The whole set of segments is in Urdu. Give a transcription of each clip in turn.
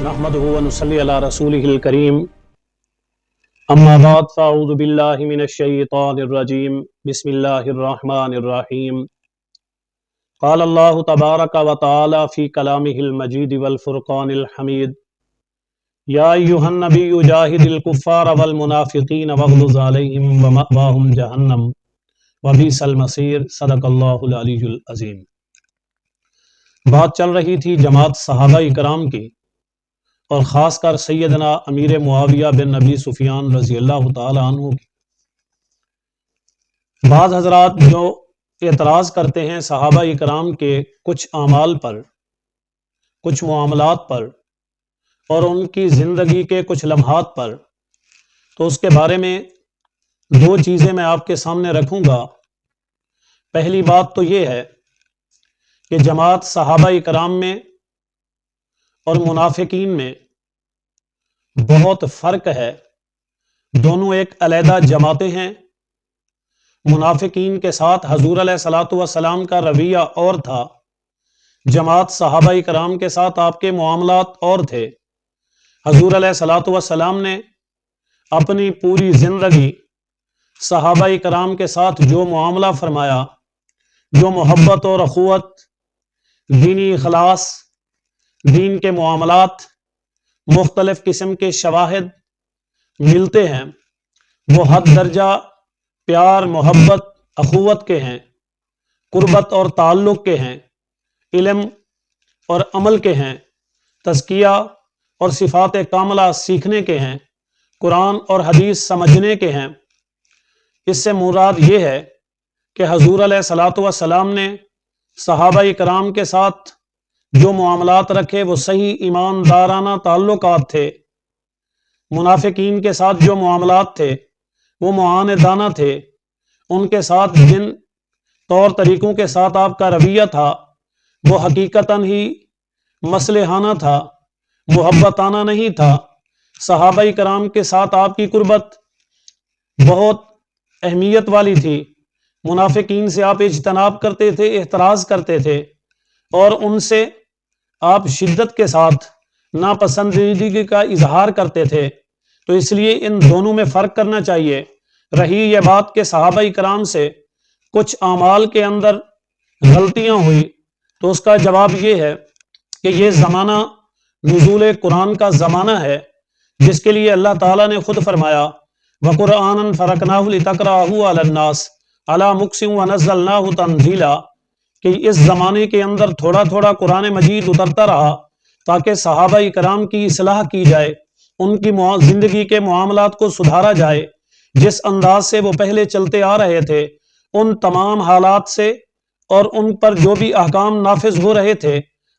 نحمده ونصلي على رسوله الكريم اما بعد فاعوذ بالله من الشيطان الرجيم بسم الله الرحمن الرحيم قال الله تبارك وتعالى في كلامه المجيد والفرقان الحميد يا أيها النبي جاهد الكفار والمنافقين واغلظ عليهم ومأواهم جهنم وبئس المصير صدق اللہ العلی العظیم۔ بات چل رہی تھی جماعت صحابہ اکرام کی اور خاص کر سیدنا امیر معاویہ بن ابی سفیان رضی اللہ تعالی عنہ کی۔ بعض حضرات جو اعتراض کرتے ہیں صحابہ اکرام کے کچھ اعمال پر، کچھ معاملات پر اور ان کی زندگی کے کچھ لمحات پر، تو اس کے بارے میں دو چیزیں میں آپ کے سامنے رکھوں گا۔ پہلی بات تو یہ ہے کہ جماعت صحابہ اکرام میں اور منافقین میں بہت فرق ہے، دونوں ایک علیحدہ جماعتیں ہیں۔ منافقین کے ساتھ حضور علیہ الصلوۃ والسلام کا رویہ اور تھا، جماعت صحابہ اکرام کے ساتھ آپ کے معاملات اور تھے۔ حضور علیہ الصلوۃ والسلام نے اپنی پوری زندگی صحابہ اکرام کے ساتھ جو معاملہ فرمایا، جو محبت اور اخوت، دینی اخلاص، دین کے معاملات، مختلف قسم کے شواہد ملتے ہیں، وہ حد درجہ پیار، محبت، اخوت کے ہیں، قربت اور تعلق کے ہیں، علم اور عمل کے ہیں، تزکیہ اور صفات کاملہ سیکھنے کے ہیں، قرآن اور حدیث سمجھنے کے ہیں۔ اس سے مراد یہ ہے کہ حضور علیہ الصلوۃ والسلام نے صحابہ اکرام کے ساتھ جو معاملات رکھے وہ صحیح ایماندارانہ تعلقات تھے۔ منافقین کے ساتھ جو معاملات تھے وہ معاندانہ تھے، ان کے ساتھ جن طور طریقوں کے ساتھ آپ کا رویہ تھا وہ حقیقتاً ہی مصلحانہ تھا، محبتانہ نہیں تھا۔ صحابہ اکرام کے ساتھ آپ کی قربت بہت اہمیت والی تھی، منافقین سے آپ اجتناب کرتے تھے، احتراز کرتے تھے، اور ان سے آپ شدت کے ساتھ ناپسندیدگی کا اظہار کرتے تھے۔ تو اس لیے ان دونوں میں فرق کرنا چاہیے۔ رہی یہ بات کہ صحابہ اکرام سے کچھ اعمال کے اندر غلطیاں ہوئی، تو اس کا جواب یہ ہے کہ یہ زمانہ نزول قرآن کا زمانہ ہے، جس کے لیے اللہ تعالیٰ نے خود فرمایا وَقُرْآنًا فَرَقْنَاهُ لِتَقْرَأَهُ عَلَى النَّاسِ عَلَى مُكْثٍ وَنَزَّلْنَاهُ تَنزِيلًا، کہ اس زمانے کے اندر تھوڑا تھوڑا قرآن مجید اترتا رہا تاکہ صحابہ اکرام کی اصلاح کی جائے، ان کی زندگی کے معاملات کو سدھارا جائے۔ جس انداز سے وہ پہلے چلتے آ رہے تھے، ان تمام حالات سے اور ان پر جو بھی احکام نافذ ہو رہے تھے،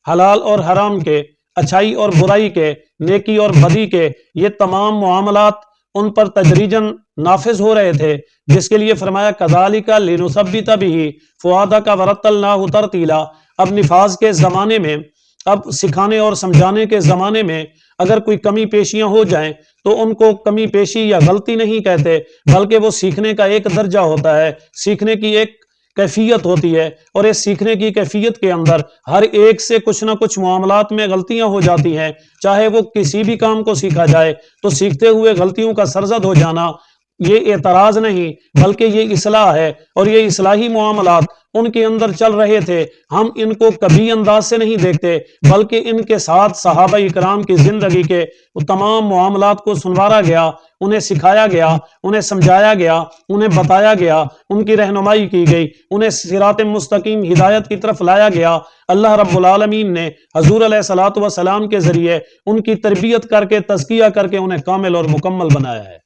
حلال اور حرام کے، اچھائی اور برائی کے، نیکی اور بدی کے، یہ تمام معاملات ان پر تدریجاً نافذ ہو رہے تھے، جس کے لیے فرمایا کذالک لنثبت بہ فؤادک ورتلناہ ترتیلا۔ اب نفاذ کے زمانے میں، اب سکھانے اور سمجھانے کے زمانے میں اگر کوئی کمی پیشیاں ہو جائیں تو ان کو کمی پیشی یا غلطی نہیں کہتے، بلکہ وہ سیکھنے کا ایک درجہ ہوتا ہے، سیکھنے کی ایک کیفیت ہوتی ہے، اور اس سیکھنے کی کیفیت کے اندر ہر ایک سے کچھ نہ کچھ معاملات میں غلطیاں ہو جاتی ہیں۔ چاہے وہ کسی بھی کام کو سیکھا جائے تو سیکھتے ہوئے غلطیوں کا سرزد ہو جانا یہ اعتراض نہیں بلکہ یہ اصلاح ہے، اور یہ اصلاحی معاملات ان کے اندر چل رہے تھے۔ ہم ان کو کبھی انداز سے نہیں دیکھتے، بلکہ ان کے ساتھ صحابہ اکرام کی زندگی کے تمام معاملات کو سنوارا گیا، انہیں سکھایا گیا، انہیں سمجھایا گیا، انہیں بتایا گیا، ان کی رہنمائی کی گئی، انہیں صراط مستقیم ہدایت کی طرف لایا گیا۔ اللہ رب العالمین نے حضور علیہ الصلوۃ والسلام کے ذریعے ان کی تربیت کر کے، تزکیہ کر کے انہیں کامل اور مکمل بنایا ہے۔